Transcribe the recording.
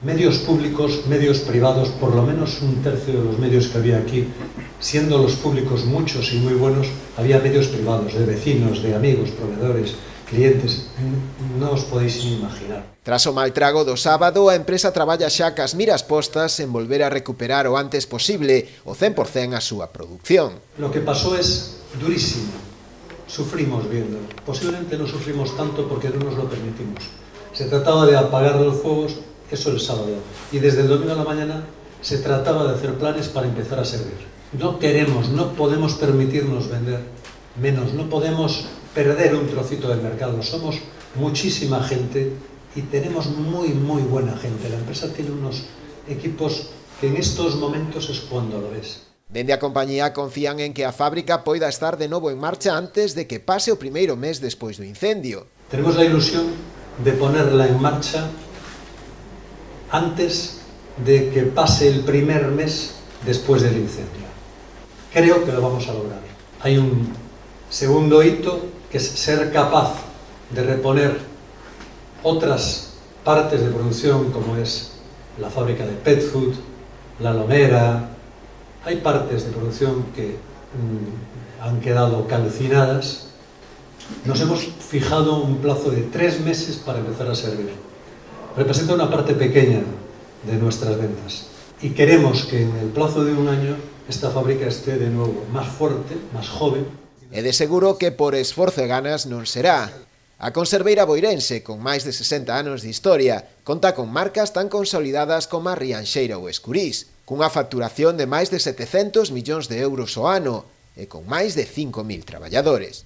Medios públicos, medios privados, por lo menos un tercio de los medios que había aquí, siendo los públicos muchos y muy buenos, había medios privados, de vecinos, de amigos, proveedores, clientes, non os podéis ni imaginar. Tras o mal trago do sábado, a empresa traballa xa cas miras postas en volver a recuperar o antes posible o 100% a súa produción. Lo que pasó es durísimo. Sufrimos viendo. Posiblemente no sufrimos tanto porque no nos lo permitimos. Se trataba de apagar los fuegos, eso el sábado. Y desde el domingo a la mañana se trataba de hacer planes para empezar a servir. No queremos, no podemos permitirnos vender menos, no podemos perder un trocito del mercado. Somos muchísima gente y tenemos muy buena gente. La empresa tiene unos equipos que en estos momentos es cuando lo ves. Dende a compañía confían en que a fábrica poida estar de novo en marcha antes de que pase o primeiro mes despois do incendio. Tenemos la ilusión de ponerla en marcha antes de que pase el primer mes después del incendio. Creo que lo vamos a lograr. Hay un segundo hito, que es ser capaz de reponer otras partes de producción, como es la fábrica de pet food, la lomera. Hay partes de producción que han quedado calcinadas. Nos hemos fijado un plazo de 3 meses para empezar a servir. Representa una parte pequeña de nuestras ventas y queremos que en el plazo de un año esta fábrica esté de nuevo más fuerte, más joven. E de seguro que por esforzo e ganas non será. A conserveira boirense, con máis de 60 anos de historia, conta con marcas tan consolidadas como a Rianxeira ou Escurís, cunha facturación de máis de 700 millóns de euros ao ano e con máis de 5.000 traballadores.